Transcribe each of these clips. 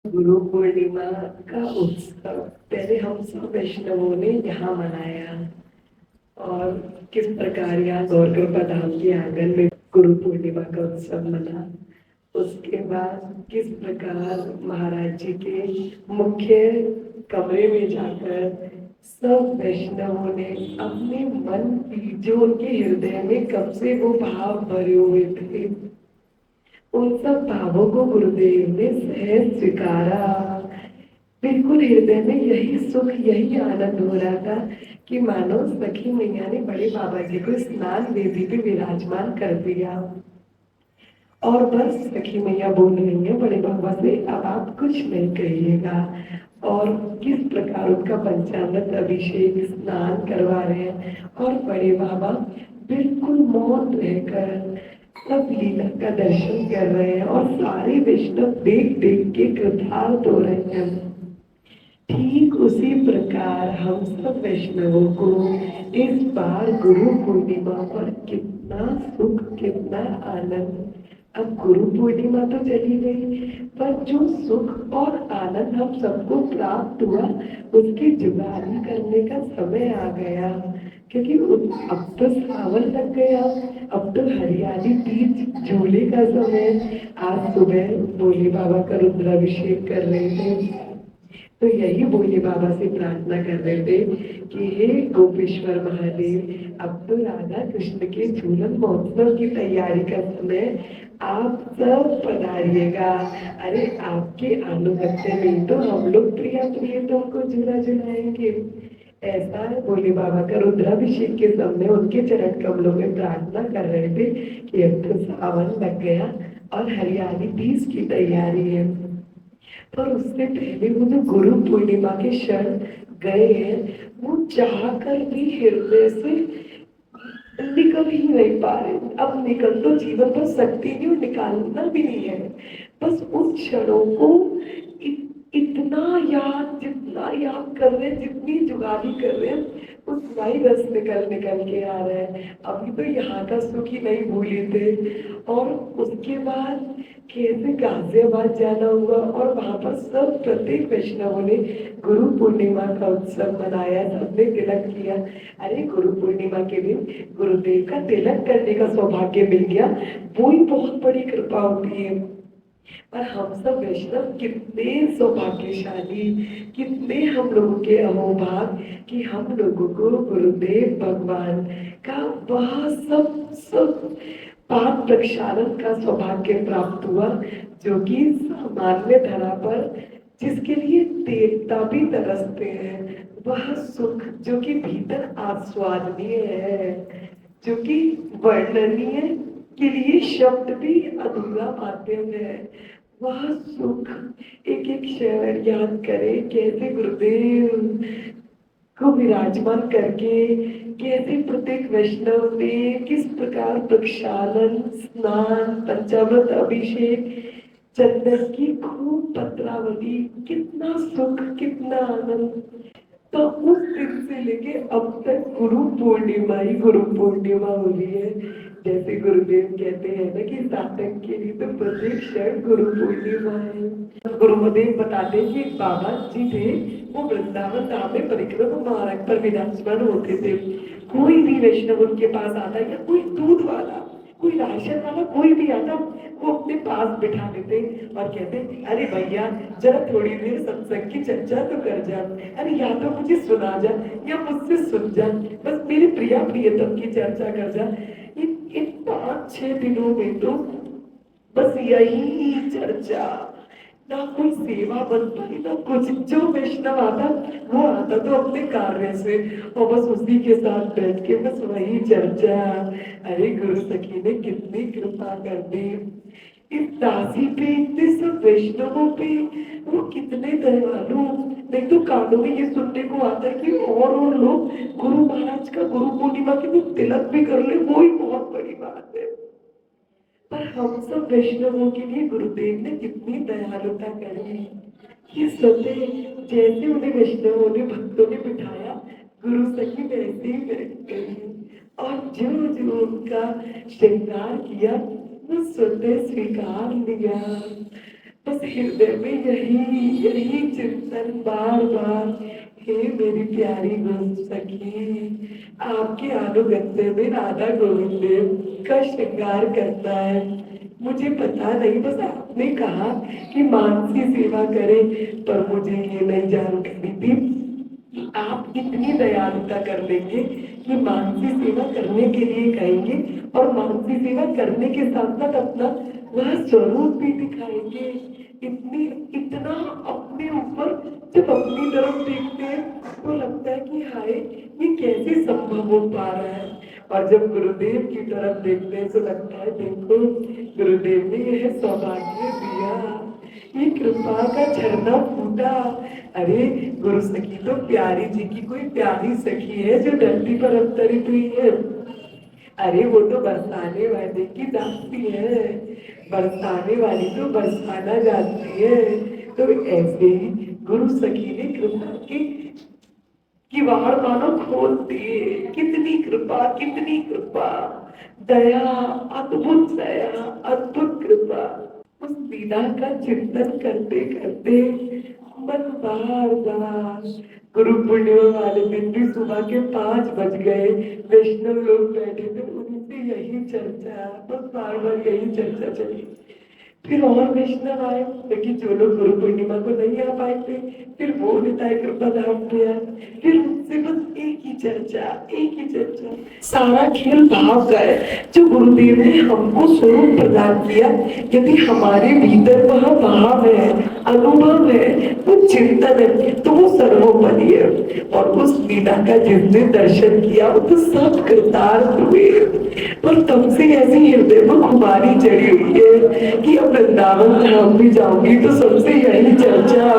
गुरु पूर्णिमा का उत्सव पहले हम सब वैष्णवों ने यहाँ मनाया और किस प्रकार यहाँ गौर कृपा धाम के आंगन में गुरु पूर्णिमा का उत्सव मना। उसके बाद किस प्रकार महाराज जी के मुख्य कमरे में जाकर सब वैष्णवों ने अपने मन की जो उनके हृदय में कब से वो भाव भरे हुए थे उन सब भावों को गुरुदेव ने सहज स्वीकारा। बिल्कुल हृदय में यही सुख यही आनंद हो रहा था कि मानो सखी मैया ने बड़े बाबा जी को स्नान वेदी पे विराजमान कर दिया और बस सखी मैया बोल रही है बड़े बाबा से अब आप कुछ नहीं कहिएगा और किस प्रकार उनका पंचामृत अभिषेक स्नान करवा रहे हैं और बड़े बाबा बिल्कुल मौन रहकर सब लीला का दर्शन कर रहे हैं और सारे वैष्णव देख देख के कृतार्थ हो रहे हैं। ठीक उसी प्रकार हम सब वैष्णवों को इस बार गुरु पूर्णिमा पर कितना सुख कितना आनंद। अब गुरु पूर्णिमा तो चली गई पर जो सुख और आनंद हम सबको प्राप्त हुआ उसकी जुगाली करने का समय आ गया क्योंकि अब तो सावन लग गया। अब तो हरियाली तीज झूले का समय। आज सुबह भोले बाबा का रुद्राभिषेक कर रहे थे तो यही भोले बाबा से प्रार्थना कर रहे थे कि हे गोपेश्वर महादेव अब तो राधा कृष्ण के झूलन महोत्सव की तैयारी का समय आप सब पधारिएगा। अरे आपके अनुगत्य में तो हम लोग प्रिया प्रियतम को झूला झुलाएंगे। ऐसा है भोले बाबा का रुद्राभिषेक के समय उनके चरण कमलों में प्रार्थना कर रहे थे कि अब तो सावन लग गया और हरियाली तीज की तैयारी है। पर उससे पहले वो जो गुरु पूर्णिमा के क्षण गए हैं वो चाह कर भी हृदय से निकल ही नहीं पा रहे। अब निकल तो जीवन पर सकती नहीं और निकालना भी नहीं है। बस उन क्षणों को इतना याद जितना याद कर रहे हैं जितनी जुगाली कर रहे हैं उतना ही रस निकल निकल के आ रहा है। अभी तो यहाँ का सुख ही नहीं भूले थे और उसके बाद कैसे गाजियाबाद जाना हुआ और वहां पर सब प्रत्येक वैष्णवों ने गुरु पूर्णिमा का उत्सव मनाया सबने तिलक किया। अरे गुरु पूर्णिमा के दिन गुरुदेव का तिलक करने का सौभाग्य मिल गया वो ही बहुत बड़ी कृपा होती है। पर हम सब वैष्णव कितने सौभाग्यशाली कितने हम लोगों के अहोभाग कि हम लोगों को गुरुदेव भगवान का वह सब सब पाप प्रक्षालन का सौभाग्य प्राप्त हुआ जो कि सामान्य धरा पर जिसके लिए देवता भी तरसते हैं वह सुख जो कि भीतर आस्वादनीय है जो कि वर्णनीय के लिए शब्द भी अधूरा माध्यम है। वह सुख एक एक क्षण याद करे कैसे गुरुदेव को विराजमान करके कैसे प्रत्येक वैष्णव ने किस प्रकार प्रक्षालन स्नान पंचामृत अभिषेक चंदन की खूब पत्रावली कितना सुख कितना आनंद। तो उस दिन से लेके अब तक गुरु पूर्णिमा ही गुरु पूर्णिमा हो रही है। जैसे गुरुदेव कहते हैं ना कि साधक के लिए तो प्रत्येक क्षण गुरु पूर्णिमा है। गुरुदेव बताते हैं कि एक बाबा जी थे वो वृंदावन धाम में परिक्रमा मार्ग पर विराजमान होते थे। कोई भी वैष्णव उनके पास आता या कोई दूध वाला कोई राशन वाला कोई भी आता वो अपने पास बिठा देते और कहते अरे भैया जरा थोड़ी देर सत्संग की चर्चा तो कर जा। अरे या तो मुझे सुना जा या मुझसे सुन जा बस मेरे प्रिया प्रियतम की चर्चा कर जा। इन 5-6 दिनों में तो बस यही चर्चा ना कोई सेवा बन पाई ना कुछ। जो वैष्णव आता वो आता तो अपने कार्य से और बस उसी के साथ बैठ के बस वही चर्चा। अरे गुरु सखी ने कितनी कृपा कर दी इस दासी पे इतने सब वैष्णवों पे वो कितने दयालु। नहीं तो कानों में ये सुनने को आता है कि और लोग गुरु महाराज का गुरु पूर्णिमा के दिन तिलक भी कर ले वो ही बहुत बड़ी बात है। पर हम सब वैष्णवों के लिए गुरुदेव ने कितनी दयालुता करी। ये सोते जैसे उन्हें वैष्णवों ने भक्तों ने बिठाया गुरु सखी वैसे ही बैठ गई और जो जो उनका श्रृंगार किया वो स्वतः स्वीकार लिया। बस हृदय में यही यही चिंतन बार बार, हे मेरी प्यारी गुरु सखी, आपके अनुगत्य में राधा गोविंद देव का श्रृंगार करना है। मुझे पता नहीं, बस आपने कहा कि मानसी सेवा करें, पर मुझे ये नहीं जानकारी थी कि आप इतनी दयालुता कर लेंगे कि मानसी सेवा करने के लिए कहेंगे और मानसी सेवा करने के साथ साथ अपना वह स्वरूप भी दिखाएंगे। इतनी इतना अपने ऊपर जब अपनी तरफ देखते हैं तो लगता है कि हाय, ये कैसे संभव हो पा रहा है। और जब गुरुदेव की तरफ देखते हैं तो लगता है देखो, गुरुदेव ने यह सौभाग्य दिया, ये कृपा का झरना फूटा। अरे गुरु सखी तो प्यारी जी की कोई प्यारी सखी है जो धरती पर अवतरित हुई है। अरे वो तो बरसाने वाले की दासी है, बरसाने वाली तो बरसाना जाती है। तो ऐसे ही गुरु सखी ने कृपा की किवाड़ मानो खोल दिए। कितनी कृपा, कितनी कृपा, दया, अद्भुत दया, अद्भुत कृपा। उस लीला का चिंतन करते करते मन बार बार, गुरु पूर्णिमा वाले दिन भी सुबह के 5 बज गए, वैष्णव लोग बैठे थे, उनसे यही चर्चा, बस बार बार यही चर्चा चली। फिर और वैष्णव आए, लेकिन जो लोग गुरु पूर्णिमा को नहीं आ पाए थे, फिर वो निताई कृपा धाम पे आए। फिर उनसे बस एक ही चर्चा, एक ही चर्चा, सारा खेल भाग गए। जो गुरुदेव ने हमको स्वरूप प्रदान किया, यदि हमारे भीतर वह भाव है, अनुभव है, वो चिंतन है, तो वो सर्वोपरि है। और उस लीला का जिसने दर्शन किया वो तो सब कृतार्थ हुए। और तब से ऐसी हृदय में खुमारी चढ़ी हुई है कि अब वृंदावन धाम भी जाऊंगी तो सबसे यही चर्चा।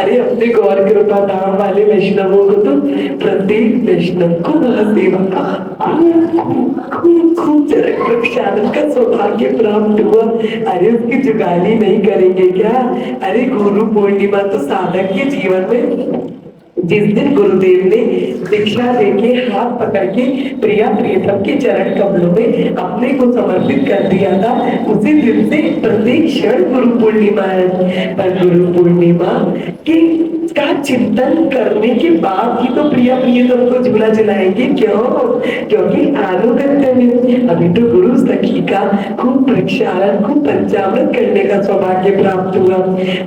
अरे अपने गौर कृपा धाम वाले वैष्णवों को तो प्रत्येक वैष्णव को वह सेवा का खूब चरण प्रक्षालन का सौभाग्य प्राप्त हुआ। अरे उसकी जुगाली नहीं करेंगे क्या? अरे गुरु पूर्णिमा तो साधक के जीवन में, जिस दिन गुरुदेव ने दीक्षा देके हाथ पकड़ के प्रिया प्रियतम के चरण कमलों में अपने को समर्पित कर दिया था, उसी दिन से प्रत्येक क्षण गुरु पूर्णिमा है। पर गुरु पूर्णिमा के का चिंतन करने के बाद ही तो प्रिया प्रियतम को झूला झुलाएंगे। क्यों? क्योंकि अनुगत्य में अभी तो गुरु सखी का खूब प्रक्षालन, खूब पंचामृत करने का सौभाग्य प्राप्त हुआ।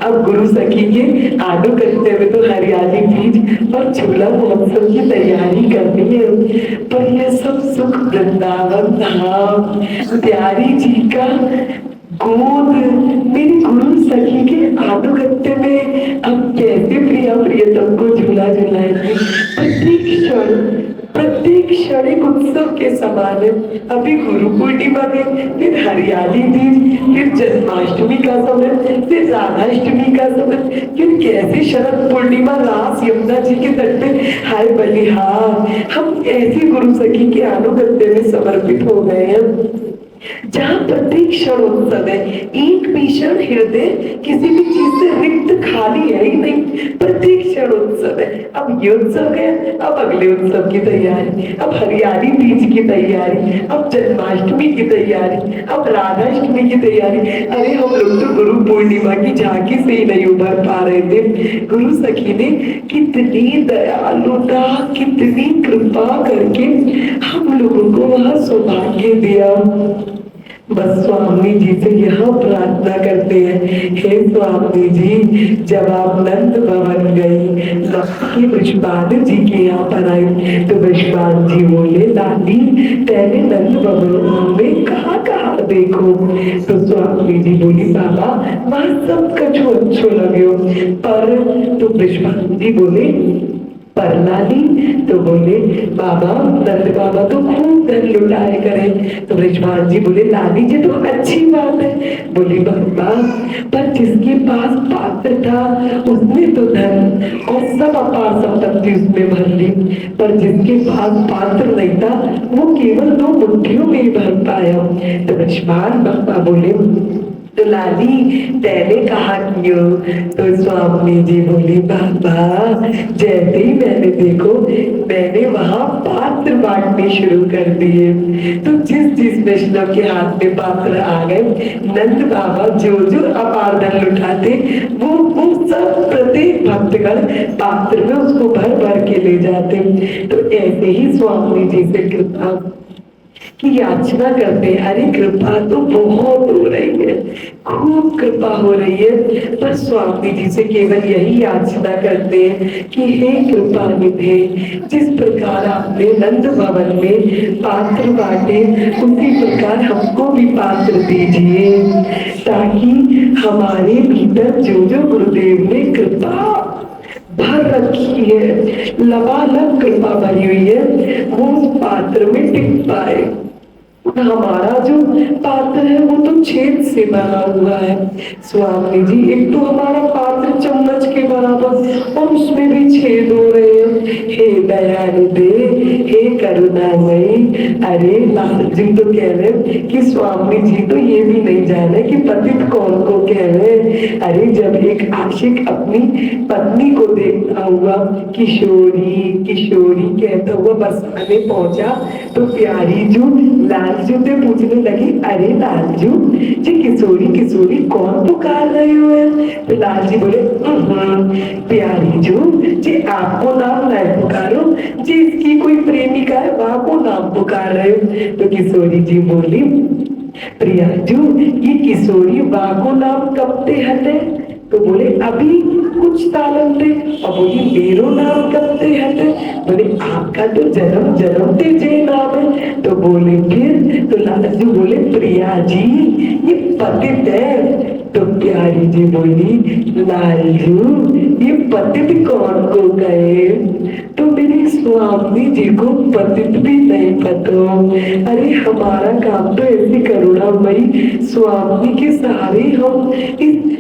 अब गुरु सखी के अनुगत्य में तो हरियाली बीज और झूला महोत्सव की तैयारी करनी है। पर यह सब सुख वृंदावन धाम, प्यारी जी का गोद, मेरी गुरु सखी के अनुगत्य में अब कैसे प्रिया प्रियतम को झूला झुलाएंगे। प्रत्येक क्षण एक उत्सव के समान है। अभी गुरु पूर्णिमा में, फिर हरियाली तीज, फिर जन्माष्टमी का समय, फिर राधाष्टमी का समय, फिर कैसे शरद पूर्णिमा रास यमुना जी के तट पे। हाय बलिहार, हम ऐसी गुरु सखी के अनुगत्य में समर्पित हो गए हैं जहाँ प्रत्येक क्षण उत्सव है। एक भी क्षण हृदय किसी भी चीज से रिक्त खाली है ही नहीं, प्रत्येक क्षण उत्सव है। अब ये उत्सव गया, अब अगले उत्सव की तैयारी, अब हरियाली तीज की तैयारी, अब जन्माष्टमी की तैयारी, अब राधाष्टमी की तैयारी। अरे हम लोग तो गुरु पूर्णिमा की झांकी से ही नहीं उभर पा रहे थे। गुरु सखी ने कितनी दयालुता, कितनी कृपा करके हम लोगों को वह सौभाग्य दिया। बस स्वामी जी से यह प्रार्थना करते हैं, हे स्वामी जी, जब आप नंद भवन गई, लक्ष्मी ब्रजपाल जी के यहाँ पर आई, तो ब्रजपाल जी बोले, लाली तेरे नंद भवन में कहाँ कहाँ देखो? तो स्वामी जी बोली, बाबा वहाँ सब कछु अच्छो लगे, पर तो ब्रजपाल जी बोले, पर लाली, तो बोले बाबा, नंद बाबा तो खूब धन लुटाए करें। तो ब्रजपाल जी बोले, लाली जी तो अच्छी बात है। बोली बाबा, पर जिसके पास पात्र था उसने तो धन और सब अपार संपत्ति उसमें भर ली, पर जिसके पास पात्र नहीं था वो केवल 2 मुट्ठियों में ही भर पाया। तो ब्रजपाल बाबा बोले, तो लाली तेने कहा क्यों? तो स्वामी जी बोली बाबा जैसे ही मैंने देखो मैंने वहां पात्र बांटने शुरू कर दिए। तो जिस जिस वैष्णव के हाथ में पात्र आ गए नंद बाबा जो जो अपार धन लुटाते वो सब प्रत्येक भक्तगण पात्र में उसको भर भर के ले जाते। तो ऐसे ही स्वामी जी से कृपा की याचना करते हैं। अरे कृपा तो बहुत हो रही है, खूब कृपा हो रही है, पर स्वामी जी से केवल यही याचना करते हैं कि हे कृपा निधे जिस प्रकार आपने नंद भवन में पात्र बांटे उसी प्रकार हमको भी पात्र दीजिए ताकि हमारे भीतर जो जो गुरुदेव ने कृपा भर रखी है लबालब कृपा भरी हुई है वो उस पात्र में टिक पाए। हमारा जो पात्र है वो तो छेद से बना हुआ है स्वामी जी। एक तो हमारा पात्र चम्मच के बराबर और उसमें भी छेद हो रहे हैं। हे दयानिधे हे करुणामयी। अरे लाल जी तो कह रहे कि स्वामी जी तो ये भी नहीं जाने कि पतित कौन को कह रहे। अरे जब एक आशिक अपनी पत्नी को देखता हुआ किशोरी किशोरी कहता हुआ बरसाने पहुंचा तो प्यारी जो लालजू से पूछने लगी अरे लालजू जी किशोरी किशोरी कौन पुकार रहे हो? तो लालजी बोले प्यारी जू जी आपको नाम नहीं पुकारो जी इसकी कोई प्रेमिका है वहां को नाम पुकार रहे हो। तो किशोरी जी बोली प्रिया जू ये किशोरी वहां को नाम कब ते हटे? तो बोले अभी कुछ सालों से। और बोली मेरो नाम कब से हटे? बोले आपका तो जन्म जन्म से जे नाम है। तो बोले फिर? तो लालजू बोले प्रिया जी ये पतित है। तो प्यारी जी बोली लालजू ये पतित कौन को कहे? तो मेरे स्वामी जी को पतित भी नहीं पता। अरे हमारा काम तो ऐसी करुणामयी स्वामी के सहारे हम इस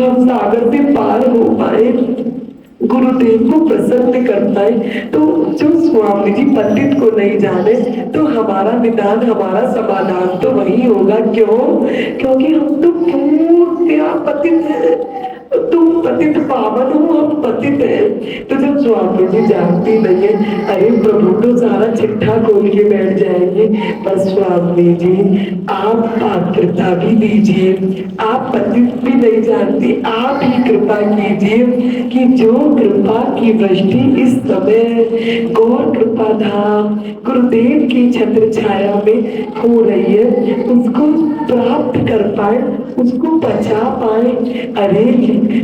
सागर से पार हो पाए गुरुदेव को प्रसन्न कर पाए। तो जो स्वामी जी पंडित को नहीं जाने तो हमारा निदान हमारा समाधान तो वही होगा। क्यों? क्योंकि हम तो पूर्ण पतित है। तुम पतित पावन हो हम पतित है। तो जब स्वामी जी जानती नहीं है अरे प्रभु तो सारा चिट्ठा खोल के बैठ जाएंगे। पर स्वामी जी आप पात्रता भी दीजिए। आप पतित भी नहीं जानती आप ही कृपा कीजिए कि जो कृपा की वृष्टि इस समय गौर कृपा धाम गुरुदेव की छत्र छाया में हो रही है उसको प्राप्त कर पाए उसको पचा पाए। अरे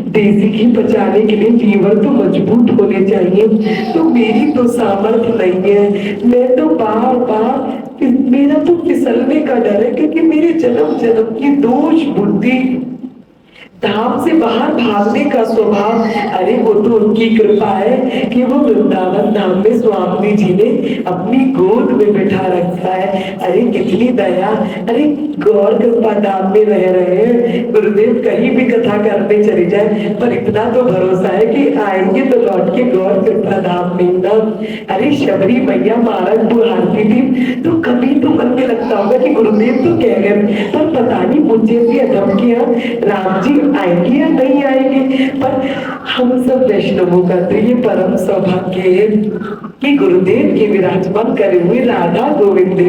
देसी घी पचाने के लिए लीवर तो मजबूत होने चाहिए। तो मेरी तो सामर्थ्य नहीं है। मैं तो बार बार मेरा तो फिसलने का डर है क्योंकि मेरे जन्म जन्म की दोष बुद्धि धाम से बाहर भागने का स्वभाव। अरे वो तो उनकी कृपा है कि वो वृंदावन धाम में स्वामी जी ने अपनी गोद में बिठा रखा है। अरे कितनी दया। अरे गौर कृपा धाम में रह रहे हैं गुरुदेव कहीं भी कथा करने चले जाए पर इतना तो भरोसा है कि आएंगे तो लौट के गौर कृपा धाम में ना। अरे शबरी मैया मारक बुहारती थी तो कभी तो मन में लगता होगा कि गुरुदेव तो कह गए पर पता नहीं मुझे भी अधम किया राम जी आएंगे या नहीं आएंगे। पर हम सब वैष्णवों का तो ये परम सौभाग्य है कि गुरुदेव के विराजमान करे हुए राधा गोविंद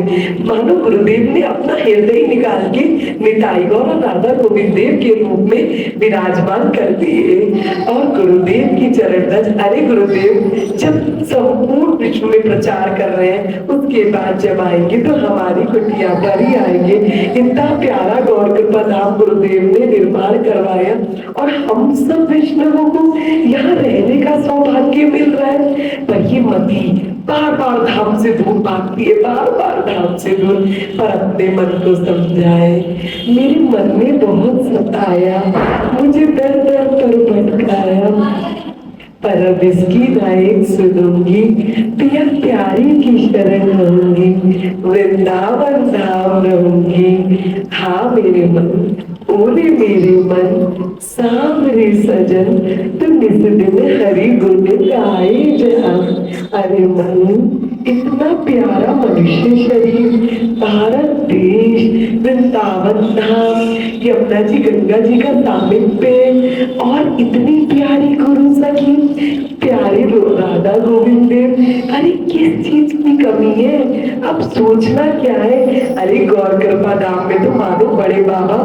मानो गुरुदेव ने अपना हृदय निकाल के निताई और राधा गोविंद देव के रूप में विराजमान कर दिए और गुरुदेव की चरण रज। अरे गुरुदेव जब संपूर्ण विश्व में प्रचार कर रहे हैं उसके बाद जब आएंगे तो हमारी कुटिया पर ही आएंगे। इतना प्यारा गौर कृपा धाम गुरुदेव ने निर्माण करवाया और हम सब वैष्णवों को यहाँ रहने का सौभाग्य मिल रहा है। पर ये मती बार बार धाम से दूर भागती है बार बार धाम से दूर। पर अपने मन को समझाए मेरे मन में बहुत सताया मुझे दर दर पर भटकाया पर अब इसकी नायक सुनूंगी पिया प्यारी की शरण रहूंगी वृंदावन धाम रहूंगी। हाँ मेरे मन ओरे मेरे मन सामरे सजन तुम इस दिन हरि गुण गाए जा। अरे मन इतना प्यारा मनुष्य शरीर, भारत देश, वृंदावन धाम, यमुना जी गंगा जी का सामिप्य और इतनी प्यारी गुरु सखी, प्यारे राधा गोविंद देव। अरे किस चीज की कमी है? अब सोचना क्या है? अरे गौर कृपा धाम में तो मानो बड़े बाबा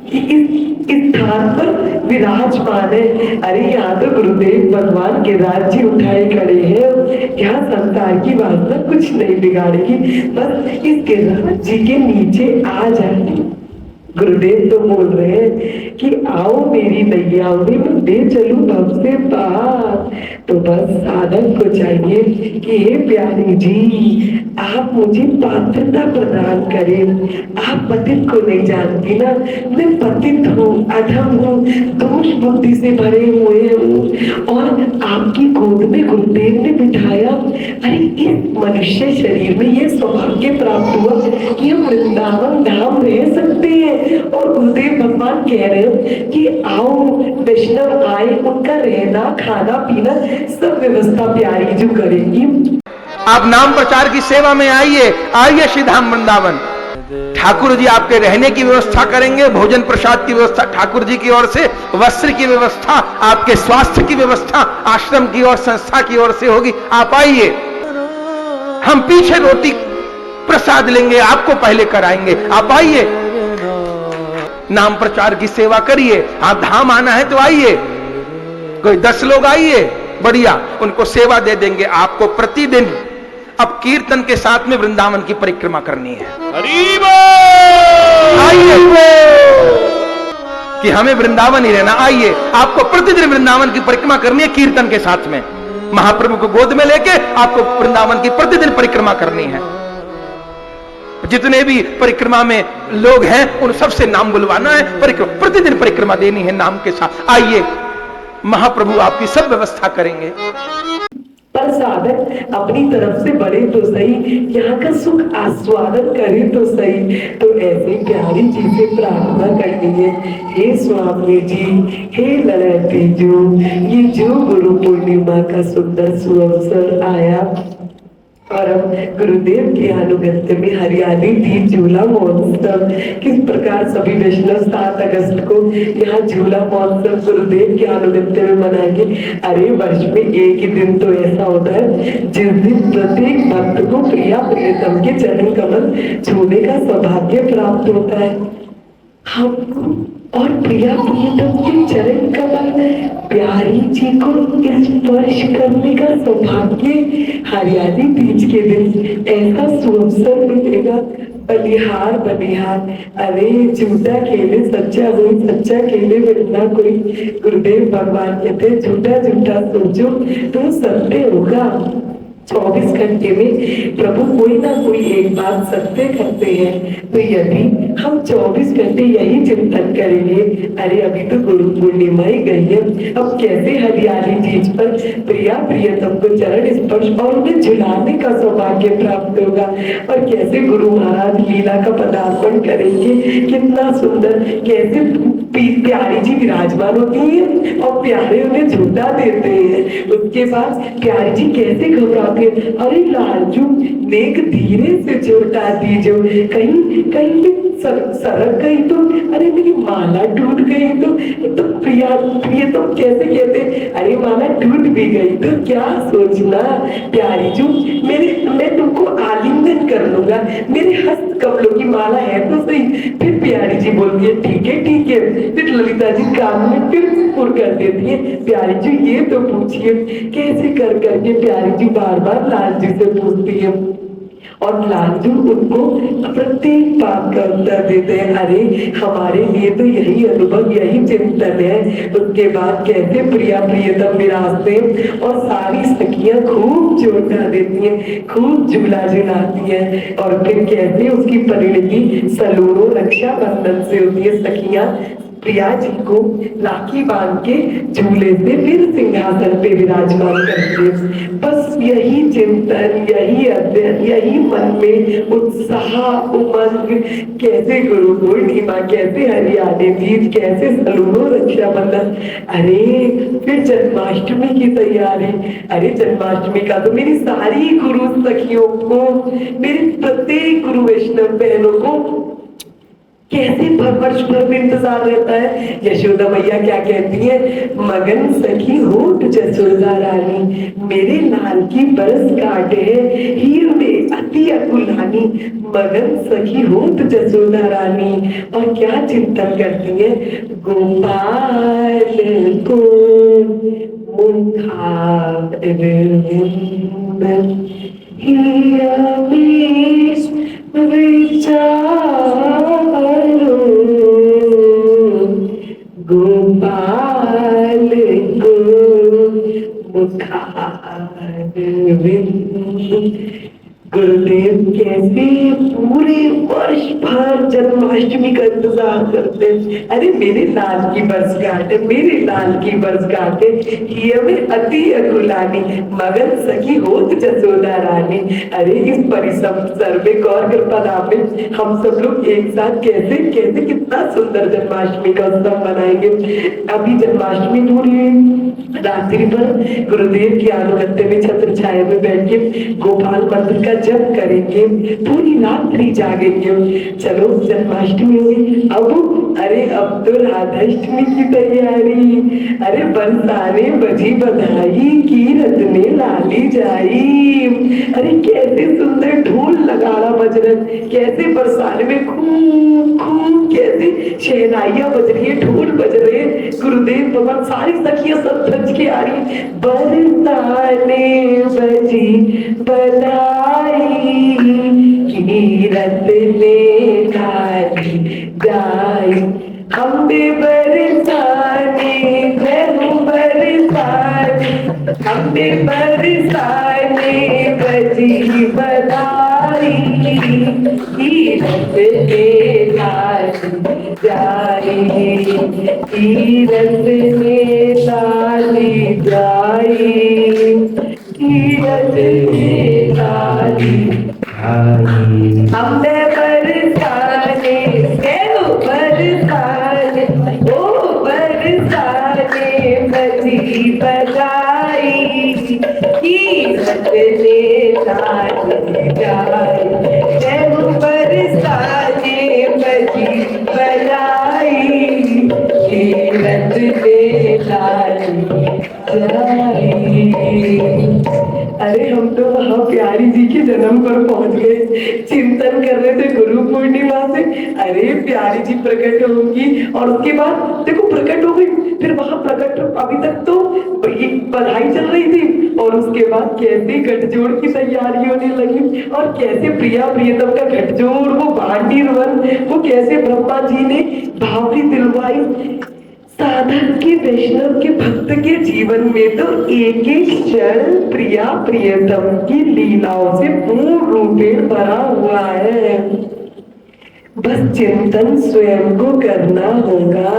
इस स्थान पर विराजमान है। अरे यहाँ तो गुरुदेव भगवान के राज्य उठाए खड़े हैं। यहाँ संसार की वासना कुछ नहीं बिगाड़ेगी, बस इस गिरिराज जी के नीचे आ जाए। गुरुदेव तो बोल रहे हैं कि आओ मेरी नैया में मैं दे चलूं भव से पार। तो बस साधक को चाहिए कि हे प्यारी जी, आप मुझे पात्रता प्रदान करें। आप पतित को नहीं जानती ना, मैं पतित हूँ, अधम हूँ, दोष बुद्धि से भरे हुए हूँ और आपकी गोद में गुरुदेव ने बिठाया। अरे इस मनुष्य शरीर में ये सौभाग्य प्राप्त हुआ कि हम वृंदावन धाम रह सकते हैं और गुरुदेव भगवान कह रहे हैं कि आओ वैष्णव आए, उनका रहना खाना पीना सब व्यवस्था प्यारी जो करेंगी। आप नाम प्रचार की सेवा में आइए, आइए श्री धाम वृंदावन। ठाकुर जी आपके रहने की व्यवस्था करेंगे, भोजन प्रसाद की व्यवस्था ठाकुर जी की ओर से, वस्त्र की व्यवस्था, आपके स्वास्थ्य की व्यवस्था आश्रम की ओर, संस्था की ओर से होगी। आप आइए, हम पीछे रोटी प्रसाद लेंगे, आपको पहले कराएंगे। आप आइए, नाम प्रचार की सेवा करिए। आप धाम आना है तो आइए, कोई 10 लोग आइए, बढ़िया, उनको सेवा दे देंगे। आपको प्रतिदिन अब कीर्तन के साथ में वृंदावन की परिक्रमा करनी है। आइए कि हमें वृंदावन ही रहना। आइए, आपको प्रतिदिन वृंदावन की परिक्रमा करनी है कीर्तन के साथ में। महाप्रभु को गोद में लेके आपको वृंदावन की प्रतिदिन परिक्रमा करनी है। जितने भी परिक्रमा में लोग हैं उन सबसे नाम बुलवाना है, प्रतिदिन परिक्रमा देनी है नाम के साथ। आइए, महाप्रभु आपकी सब व्यवस्था करेंगे। पर साधक अपनी तरफ से बढ़े तो सही, यहाँ का सुख आस्वादन करे तो सही। तो ऐसे प्यारी चीज से प्रार्थना करनी है, हे स्वामी जी, हे ललैती जो, ये जो गुरु पूर्णिमा का सुंदर सुअवसर आया और अब गुरुदेव के अनुगत्य में हरियाली दीप झूला महोत्सव, किस प्रकार सभी वैष्णव 7 अगस्त को यहाँ झूला महोत्सव गुरुदेव के अनुगत्य में मनाएंगे। अरे वर्ष में एक ही दिन तो ऐसा होता है जिस दिन प्रत्येक भक्त को प्रिया प्रियतम के चरण कमल छूने का सौभाग्य प्राप्त होता है। हमको और प्रिया प्रियतम के चरण कमल प्यारी जी को स्पर्श करने का सौभाग्य हरियाली तीज के दिन ऐसा सुअवसर मिलेगा। बलिहार बलिहार, अरे झूठा खेले सच्चा कोई, सच्चा खेले मिलना कोई। गुरुदेव भगवान कहते झूठा झूठा सोचो तो सत्य होगा। 24 घंटे में प्रभु कोई ना कोई एक बात सत्य करते हैं। तो यदि हम 24 घंटे यही चिंतन करेंगे, अरे अभी तो गुरु पूर्णिमा ही गई है, अब कैसे हरियाली चीज पर प्रिया प्रियतम को चरण स्पर्श और उन्हें झुलाने का सौभाग्य प्राप्त होगा और कैसे गुरु महाराज लीला का पदार्पण करेंगे। कितना सुंदर, कैसे प्यारी जी विराजमान होती है और प्यारे उन्हें झूला देते हैं। उसके बाद प्यारी जी कैसे घबराते, अरे लालजू नेक धीरे से झूठा दीजो, कहीं कहीं सरक गई तो, अरे मेरी माला टूट गई तो प्रिया तो कैसे कहते, अरे माला टूट भी गई तो क्या सोचना प्यारी जी, मैं तुमको आलिंगन कर लूंगा, मेरे हस्त कमलों की माला है तो सही। फिर प्यारी जी बोलती है ठीक है ठीक है। फिर ललिता जी काम में फिर पुर कर देती है, प्यारी जी ये तो पूछिए। कैसे कर करके प्यारी जी बार बार लाल जी से पूछती है और लालजू उनको प्रत्येक बात का उत्तर देते हैं। अरे हमारे लिए तो यही अनुभव, यही चिंतन है। उसके बाद कैसे प्रिया प्रियतम विराजते और सारी सखियां खूब जोड़ा देती हैं, खूब झूला झुलाती हैं और फिर कैसे उसकी परिणति सलूरो रक्षा बंधन से होती है। सखियां प्रिया जी को राखी बांध के झूले से फिर सिंहासन पे विराजमान करते। बस यही चिंतन, यही अध्ययन, यही मन में उत्साह, उमंग, कैसे गुरु पूर्णिमा, कैसे हरियाणा तीज, कैसे सलूनो रक्षाबंधन, अरे फिर जन्माष्टमी की तैयारी। अरे जन्माष्टमी का तो मेरी सारी गुरु सखियों को, मेरी प्रत्येक गुरु वैष्णव बहनों को कैसे वर्ष भर में इंतजार रहता है। यशोदा मैया क्या कहती है, मगन सखी होठ जसोदा रानी, मेरे लाल की बरस काटे है हीर में अति अकुलानी, मगन सखी होठ जसोदा रानी। और क्या चिंतन करती है, गोपाल को मुखार विचारो, गोपाल को मुखारविंद। गुरुदेव कैसे पूरे वर्ष भर जन्माष्टमी का इंतजार करते हैं। अरे मेरे लाल की वर्षगांठ है, मेरे लाल की वर्षगांठ है, ये में अति अकुलानी, मगन सखी होत जसोदा रानी। अरे इस परिसर में गौर कृपा धाम में हम सब लोग एक साथ कैसे कैसे कितना सुंदर जन्माष्टमी का उत्सव मनाएंगे। अभी जन्माष्टमी पूरी रात्रि पर गुरुदेव की अनुगत्य में छत्र छाया में बैठ के गोपाल मंत्र का जप करेंगे, पूरी रात्रि जागेंगे। चलो जन्माष्टमी हुई, अब अरे अब तो राधाष्टमी की तैयारी। अरे बरसाने बजी बधाई, कीरत ने लाली जाई। अरे कैसे सुंदर ढोल नगाड़ा बज रहे, कैसे बरसाने में खूब खूब कैसे शहनाइयां बज रही है, ढोल बज रहे हैं। गुरुदेव भगवान सारी सखियां सब सज के आ रही, बरसाने बजी बधाई, कीरत ने लाली जाई। हमने बरसाने जरू बरसाने, हमने बरसाने बजी बधाई, कीरत ने लाली जाई, कीरत ने लाली जाई, कीरत ने लाली जाई। हमने बरसाने बरसाने ओ बरसाने बजी बजाई, कीरत ने लाली जाई। बरसाने बजी बजाई, कीरत ने लाली जाई। अरे हम तो वहां प्यारी जी के जन्म पर पहुंच गए, चिंतन कर रहे थे गुरु पूर्णिमा से। अरे प्यारी जी प्रकट होंगी और उसके बाद देखो प्रकट हो गई, फिर वहां प्रकट अभी तक तो ये बधाई चल रही थी और उसके बाद कैसे गठजोड़ की तैयारी होने लगी और कैसे प्रिया प्रियतम का गठजोड़, वो भांडीर वन, वो कैसे ब्रह्मा जी ने भावरी दिलवाई। साधक के, वैष्णव के, भक्त के जीवन में तो एक एक क्षण प्रिया प्रियतम की लीलाओं से पूर्ण रूपेण भरा हुआ है। बस चिंतन स्वयं को करना होगा,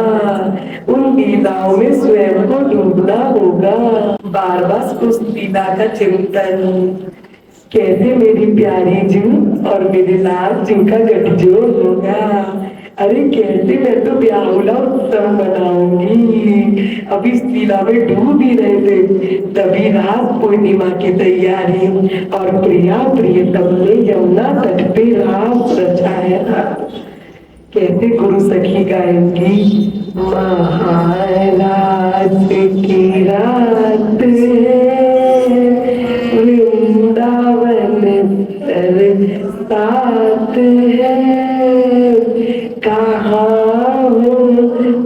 उन लीलाओं में स्वयं को डूबना होगा। बार बार उस लीला का चिंतन, कैसे मेरी प्यारी जू और मेरे लाल जू का गठजोड़ होगा। अरे कैसे मैं तो ब्याहुला उत्सव मनाऊंगी। अभी इस लीला में डूब ही रहे थे, तभी रास पूर्णिमा की तैयारी और प्रिया प्रियतम ने यमुना तट पे रास रचाया। कैसे गुरु सखी गाएंगी, महाराज की रात वृंदावन साथ है, कहाँ हो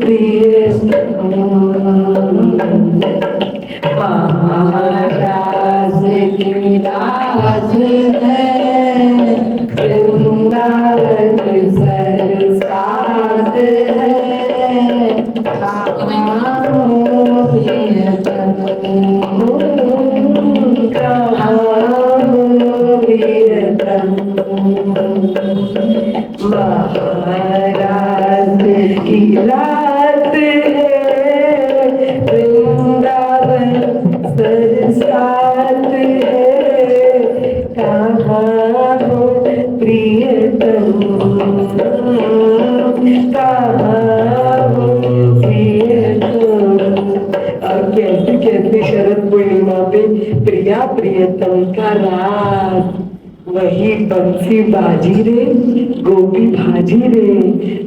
प्रियतम। महाराज की रात है, वृंदावन साथ है, कहाँ हो प्रियतम, कहाँ हो प्रियतम। महाराज की रात कैसे कैसे शरद पूर्णिमा पे प्रिया प्रियतम का राज, वही बंसी बाजी रे गोपी भाजी रे,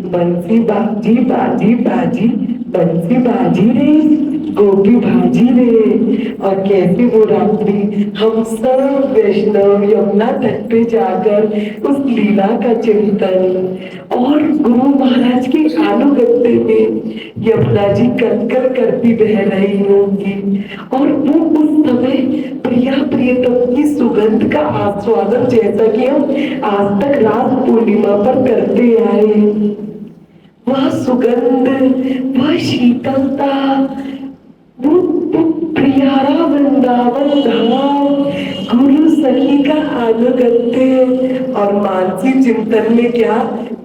बंसी बाजी बाजी बाजी बंसी बाजी रे गोपी भाजी रे। और कैसे वो रात्रि हम सब वैष्णव यमुना तट पे जाकर उस लीला का चिंतन और गुरु महाराज की आनुगत्य में यमुना जी कलकल करती बह रही होंगी और वो उस समय प्रिया प्रियतम की सुगंध का आस्वादन जैसा कि हम आज तक रास पूर्णिमा पर करते आए, वह सुगंध, वह शीतलता, वो प्रियारा वृंदावन धाम, गुरु सखी का अनुगत्य और मानसिक चिंतन में क्या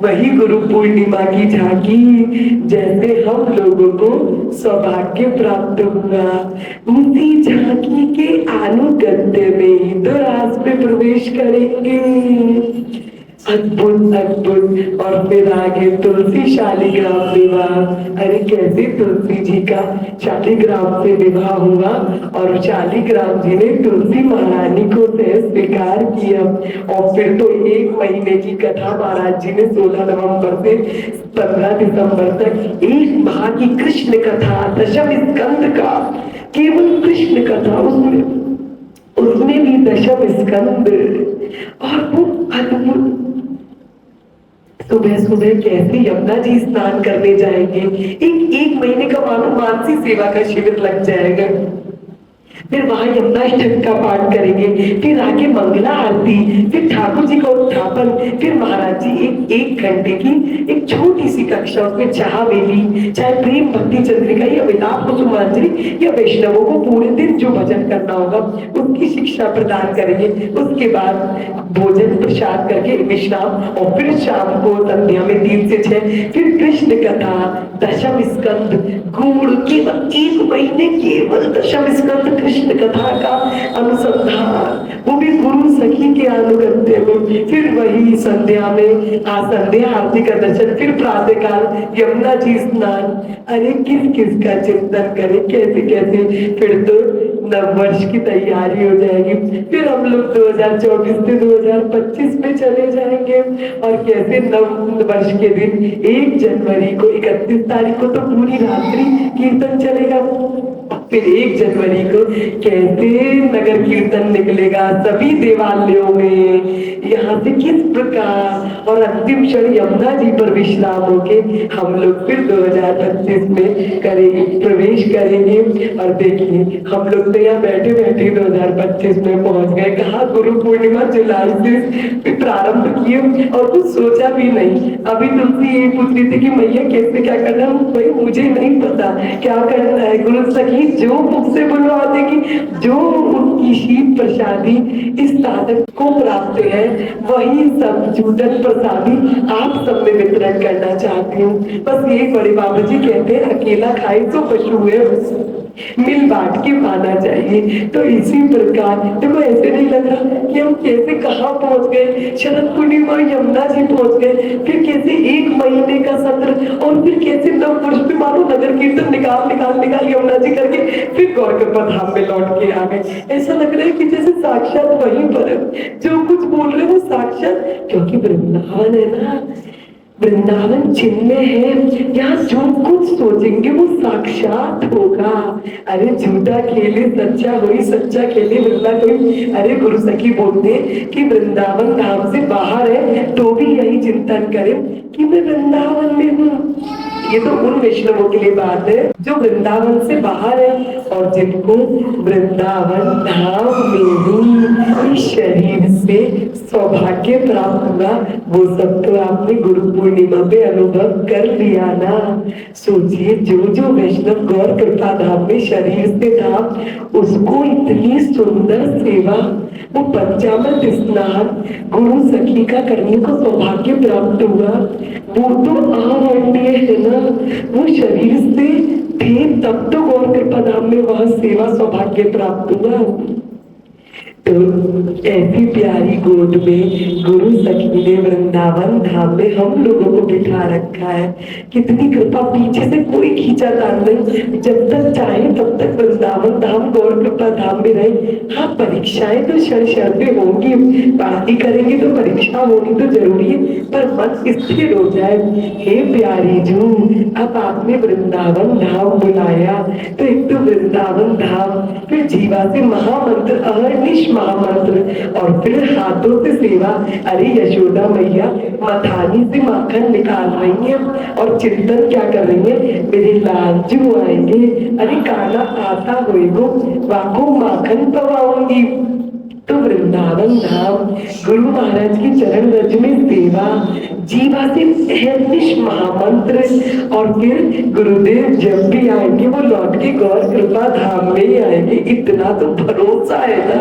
वही गुरु पूर्णिमा की झांकी जैसे हम लोगों को सौभाग्य प्राप्त हुआ, उसी झांकी के अनुगत्य में ही तो रास पे प्रवेश करेंगे। अद्भुत अद्भुत। और फिर आगे तुलसी शालिग्राम विवाह, अरे कैसे तुलसी जी का शालिग्राम से विवाह हुआ और शालिग्राम जी ने तुलसी महारानी को स्वीकार किया। और फिर तो 1 महीने की कथा महाराज जी ने 16 नवंबर से 15 दिसंबर तक 1 माह की कृष्ण कथा, दशम स्कंद का, केवल कृष्ण कथा, उसमें भी दशम स्कंद। और वो अद्भुत, सुबह सुबह कैसे यमुना जी स्नान करने जाएंगे, एक महीने का मानो मानसी सेवा का शिविर लग जाएगा। फिर वहां यमुना अष्टक का पाठ करेंगे, फिर आगे मंगला आरती, फिर ठाकुर जी का उत्थापन, फिर महाराज जी एक घंटे की एक छोटी सी कक्षा, उसमें चाहवेली, चाहे प्रेम भक्ति चंद्रिका या विलाप कुसुमांजलि या वैष्णवों को पूरे दिन जो भजन करना होगा उसकी शिक्षा प्रदान करेंगे। उसके बाद भोजन प्रसाद करके विश्राम और फिर शाम को संध्या में 3 से 6 फिर कृष्ण कथा, दशम स्कंद, गुड़, केवल 1 महीने केवल दशम स्कंद कृष्ण कथा का अनुसंधान, वो भी गुरु सखी के अनुगत्य में। फिर वही संध्या में संध्या आरती का दर्शन, फिर प्रातः काल यमुना जी स्नान। अरे किस किस का चिंतन करें, कैसे कैसे। फिर तो नववर्ष की तैयारी हो जाएगी, फिर हम लोग 2024 से 2025 में चले जाएंगे। और कैसे नव वर्ष के दिन 1 जनवरी को 31 तारीख को तो पूरी रात्रि कीर्तन चलेगा, फिर 1 जनवरी को कैसे नगर कीर्तन निकलेगा सभी देवालयों में, यहाँ से किस प्रकार, और अंतिम क्षण यमुना जी पर विश्राम होके हम लोग फिर 2025 में करेंगे, प्रवेश करेंगे। और देखिए हम लोग तो यहाँ बैठे बैठे 2025 में पहुंच गए। कहा गुरु पूर्णिमा जुलाई से प्रारंभ किए और कुछ सोचा भी नहीं। अभी तुलसी यही पूछ रही थी कि मैया कैसे क्या करना है, भाई मुझे नहीं पता क्या करना है। गुरु सखी जो मुख से बुलवा देगी, जो उनकी शीत प्रसादी इस साधक को प्राप्त है, वही सब जूटन प्रसादी आप सब में वितरण करना चाहती हूँ। बस यही बड़े बाबा जी कहते हैं, अकेला खाए तो पशु है, मिल बांट के पाना चाहिए। तो इसी प्रकार देखो, ऐसे नहीं लग रहा कि हम कैसे कहाँ पहुंच गए, शरद पूर्णिमा यमुना जी पहुंच गए, फिर कैसे 1 महीने का सत्र, और फिर कैसे 9 वर्ष में मानो नगर कीर्तन निकाल यमुना जी करके फिर गौरकृपा धाम में लौट के आ गए। ऐसा लग रहा है कि जैसे साक्षात वहीं पर जो कुछ बोल रहे वो साक्षात, क्योंकि वृंदावन है ना, वृंदावन चिन्मय है, यहाँ जो कुछ सोचेंगे वो साक्षात होगा। अरे झूठा खेले सच्चा होई, सच्चा खेले वृंदा कोई। अरे गुरु सखी बोलते कि वृंदावन धाम से बाहर है तो भी यही चिंतन करे कि मैं वृंदावन में हूँ। ये तो उन वैष्णवों के लिए बात है जो वृंदावन से बाहर है, और जिनको वृंदावन धाम में ही शरीर से सौभाग्य प्राप्त हुआ, वो सब तो आपने गुरु पूर्णिमा पे अनुभव कर लिया ना। सोचिए जो जो वैष्णव गौर कृपा धाम में शरीर से था, उसको इतनी सुंदर सेवा, वो पंचामृत स्नान गुरु सखी का करने को सौभाग्य प्राप्त हुआ। वो तो अवर्णनीय है ना, वो शरीर से थे तब तो गौर कृपा धाम में वह सेवा सौभाग्य प्राप्त हुआ। तो ऐसी प्यारी गोद में गुरु सखी ने वृंदावन धाम में हम लोगों को बिठा रखा है। कितनी कृपा, पीछे से कोई खींचातान नहीं, जब तक चाहे तब तक वृंदावन धाम गौर कृपा धाम में रहे। हाँ, परीक्षाएं तो क्षण क्षण में होंगी, पढ़ाई करेंगे तो परीक्षा होनी तो जरूरी है, पर मन स्थिर हो जाए। हे प्यारी जू, अब आपने वृंदावन धाम बुलाया तो एक तो वृंदावन धाम, फिर जीवा से महामंत्र, अहर्निश महामंत्र, और फिर हाथों से सेवा। अरे यशोदा मैया मथानी से माखन निकाल रही हैं और चिंतन क्या कर रही है, मेरे लालजू आएंगे, अरे काना आता होएगो, वाको माखन पवाऊंगी। तो वृंदावन धाम, गुरु महाराज की चरण रज में सेवा, जीवा से अहर्निश महामंत्र, और फिर गुरुदेव जब भी आएंगे वो लौट के गौर कृपा धाम में ही आएंगे। इतना तो भरोसा है ना।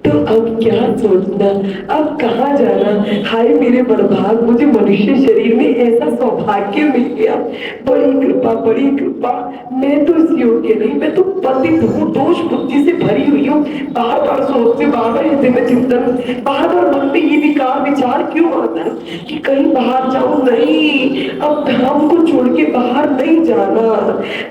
तो अब क्या सोचना, अब कहाँ जाना। हाय मेरे बर्बाद, मुझे मनुष्य शरीर में ऐसा सौभाग्य मिल गया, बड़ी कृपा, बड़ी कृपा। मैं तो इस योग्य नहीं, मैं तो पतित हूँ, दोष बुद्धि से भरी हुई हूँ। बार बार सोचते, बार बार हृदय में चिंतन, बार बार मन में ये विकार विचार क्यों आता है कि कहीं बाहर जाऊं। नहीं, अब धाम को छोड़ के बाहर नहीं जाना।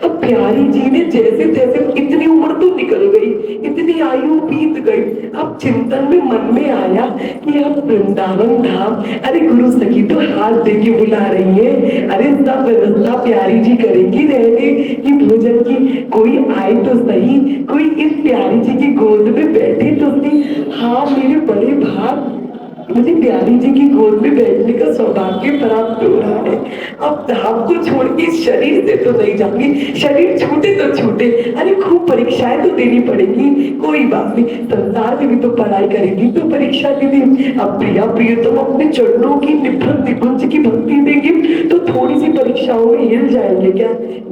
अब प्यारी जी ने जैसे तैसे, इतनी उम्र तो निकल गई, इतनी आयु बीत गई, अब चिंतन में मन में आया कि अब वृंदावन धाम, अरे गुरु सखी तो हाथ दे के बुला रही है, अरे सब व्यवस्था प्यारी जी करेंगी रहने की, भोजन की। कोई आए तो सही, कोई इस प्यारी जी की गोद में बैठे तो सही। हाँ मेरे बड़े भाग, मुझे प्यारी जी की गोद में बैठने का सौभाग्य प्राप्त हो रहा है। अब धाम को छोड़ के शरीर से तो नहीं जाऊंगी, शरीर छूटे तो छूटे, अरे खूब परीक्षाएं तो देनी पड़ेगी, कोई बात नहीं, संसार में भी तो पढ़ाई करेगी तो परीक्षा देगी। अब प्रिया प्रियतम अपने चरणों की निभृत निकुंज की भक्ति देगी तो थोड़ी सी परीक्षाओं में हिल जाएंगे क्या?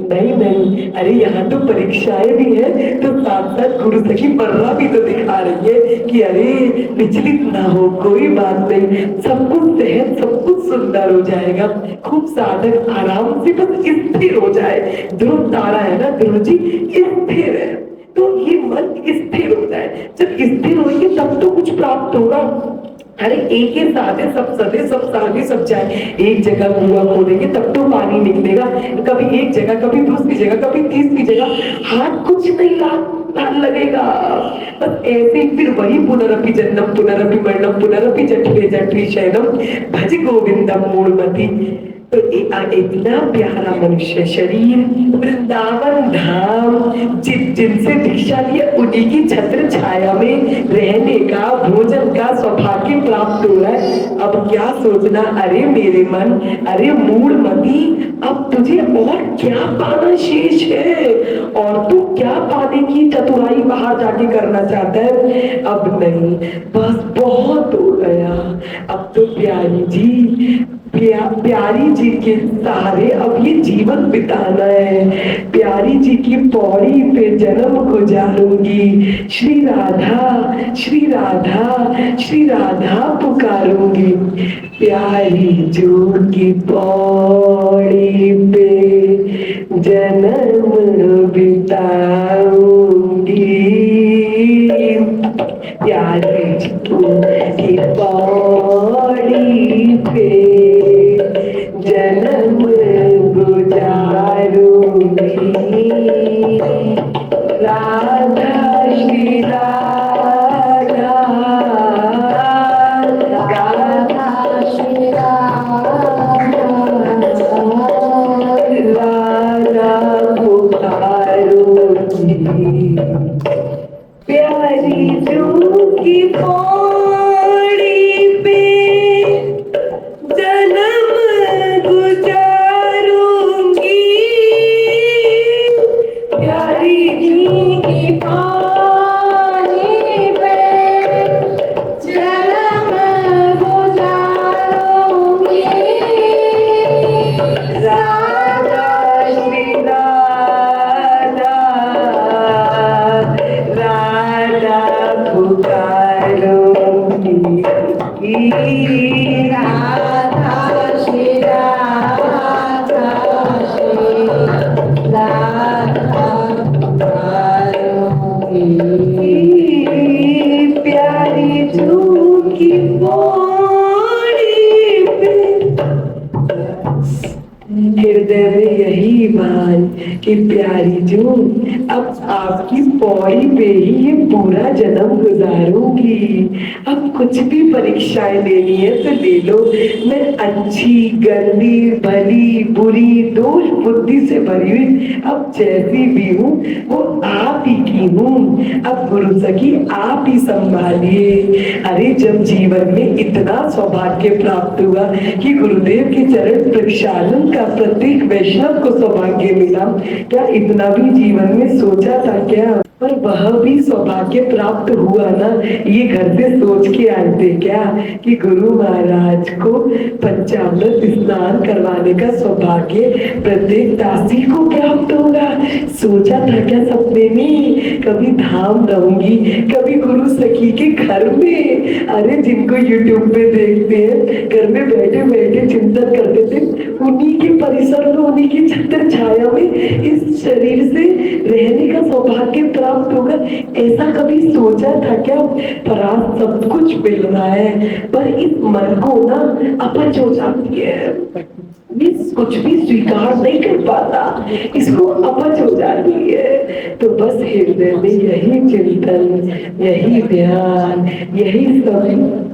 नहीं नहीं, अरे यहाँ तो परीक्षाएं भी है तो साथ साथ गुरु सखी पर्रा भी तो दिखा रही है कि अरे विचलित ना हो, कोई बात नहीं, सब कुछ सहज, सब कुछ सुंदर हो जाएगा। खूब साधक आराम से बस स्थिर हो जाए। ध्रुव तारा है ना, ध्रुव जी स्थिर है, तो ये मन स्थिर हो जाए। जब स्थिर होंगे तब तो कुछ प्राप्त होगा। अरे एक ही साधे सब सदे, सब साधे सब जाए। एक जगह कुआं खोदेंगे तब तो पानी निकलेगा, कभी एक जगह, कभी दूसरी जगह, कभी तीसरी जगह, हाथ कुछ नहीं लगेगा। बस ऐसे ही फिर वही पुनरपि जन्म पुनरपि मरणम पुनरपि जठरे जठरी शयनम भज गोविंदम मूढ़मति। तो इतना प्यारा मनुष्य शरीर, वृंदावन धाम, जिनसे दीक्षा लिया उन्हीं की छत्र छाया में रहने का, भोजन का सौभाग्य प्राप्त हो रहा है। अब क्या सोचना, अरे मेरे मन, अरे मूढ़मती, अब तुझे और क्या पाना शेष है, और तू क्या पाने की चतुराई बाहर जाके करना चाहता है? अब नहीं, बस बहुत हो गया। अब तो प्यारी जी, प्यारी जी के सहारे अब ये जीवन बिताना है। प्यारी जी की पौड़ी पे जन्म गुजारूंगी। श्री राधा श्री राधा श्री राधा पुकारूंगी। प्यारी जो की पौड़ी पे जन्म बिताऊंगी। प्यारी जी की पौड़ी पे जन्म गुजारूंगी। राधा श्री राधा, राधा श्री राधा, राधा पुकारूंगी। प्यारी जो की पौड़ी पे जन्म गुजारूंगी। प्यारी जी की पौड़ी पे जन्म गुजारूंगी। राधा श्री राधा, राधा पुकारूंगी। राधा श्री राधा, श्री राधा पुकारूंगी। कि प्यारी जो अब आपकी पौड़ी पे ही ये पूरा जन्म गुजारूंगी। अब कुछ भी परीक्षाएं लेनी है तो ले लो, मैं अच्छी गंदी भली बुरी दोष बुद्धि से भरी हुई अब जैसी भी हूँ वो आप ही की हूँ। अब गुरु सखी आप ही संभालिए। अरे जब जीवन में इतना सौभाग्य प्राप्त हुआ कि गुरुदेव के चरण प्रक्षालन का प्रत्येक वैष्णव को सौभाग्य मिला, क्या इतना भी जीवन में सोचा था क्या? पर वह भी सौभाग्य प्राप्त हुआ ना, ये घर से सोच के आए थे क्या कि गुरु महाराज को पंचामृत स्नान करवाने का सौभाग्य प्रत्येक दासी को प्राप्त होगा? सोचा था क्या सपने में? कभी धाम रहूंगी, कभी गुरु सखी के घर में। अरे जिनको यूट्यूब पे देखते हैं, घर में बैठे बैठे चिंतन करते थे, उन्हीं के परिसर में, उन्हीं की छत्र छाया में इस शरीर से रहने का सौभाग्य प्राप्त होगा, ऐसा कभी सोचा था क्या? पर आज सब कुछ मिल रहा है, पर इस मन को ना अपच हो जाती है, कुछ भी स्वीकार नहीं कर पाता, इसको अपच हो जाती है। तो बस हृदय में यही चिंतन, यही ध्यान, यही सब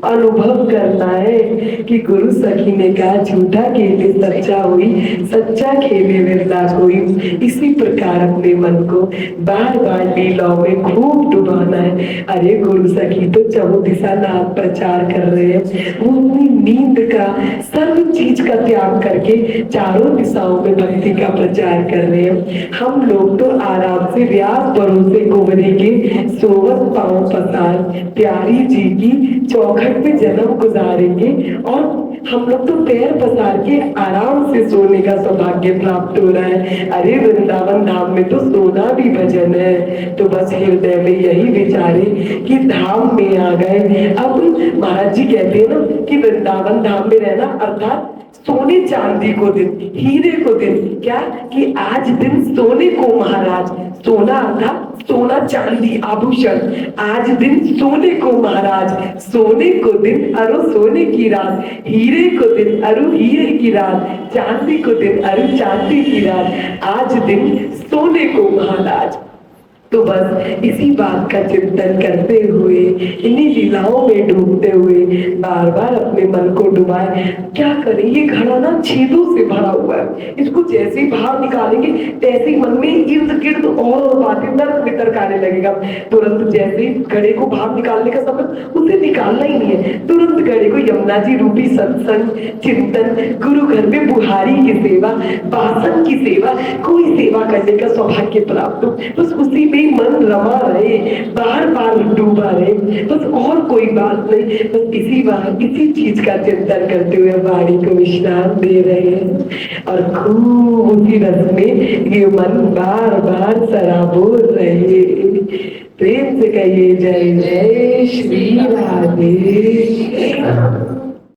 अनुभव करना है कि गुरु सखी ने कहा झूठा खेले सच्चा हुई, सच्चा खेले वृंदा कोई। इसी प्रकार अपने मन को बार बार लीलाओं में खूब डुबाना है। अरे गुरु सखी तो चहुं दिशा नाम प्रचार कर रहे हैं, वो अपनी नींद का सर्व चीज का त्याग करके चारों दिशाओं में भक्ति का प्रचार कर रहे हैं। हम लोग तो आराम से व्यास भरोसे गोवरे के सोवत पांव पसार प्यारी जी की चौखट में जन्म गुजारेंगे, और हम लोग तो पैर पसार के आराम से सोने का सौभाग्य प्राप्त हो रहा है। अरे वृंदावन धाम में तो सोना भी भजन है। तो बस हृदय में यही विचारे कि धाम में आ गए। अब महाराज जी कहते हैं ना कि वृंदावन धाम में रहना अर्थात सोने चांदी को दिन, हीरे को दिन, क्या कि आज दिन सोने को महाराज, सोना था सोना चांदी आभूषण, आज दिन सोने को महाराज, सोने को दिन अरु सोने की रात, हीरे को दिन अरु हीरे की रात, चांदी को दिन अरु चांदी की रात, आज दिन सोने को महाराज। तो बस इसी बात का चिंतन करते हुए, इन्हीं लीलाओं में डूबते हुए बार बार अपने मन को डुबाए। क्या करें, ये घड़ा ना छेदों से भरा हुआ है, इसको जैसे ही बाहर निकालेंगे तैसे ही मन में इर्द गिर्द और बातें नर्क वितर्क आने लगेगा। तुरंत जैसे ही घड़े को बाहर निकालने का समय, उसे निकालना ही नहीं है, तुरंत घड़े को यमुना जी रूपी सत्संग, चिंतन, गुरु घर में बुहारी की सेवा, बासन की सेवा, कोई सेवा करने का सौभाग्य प्राप्त हो, बस उसी में मन रमा रहे, बार बार डूबा रहे, बस और कोई बात नहीं। बस इसी बार इसी चीज का चिंतन करते हुए वाणी को विश्राम दे रहे हैं, और खूब उसी रस में ये मन बार बार सराबोर रहे। प्रेम से कहिए जय जय श्री राधे।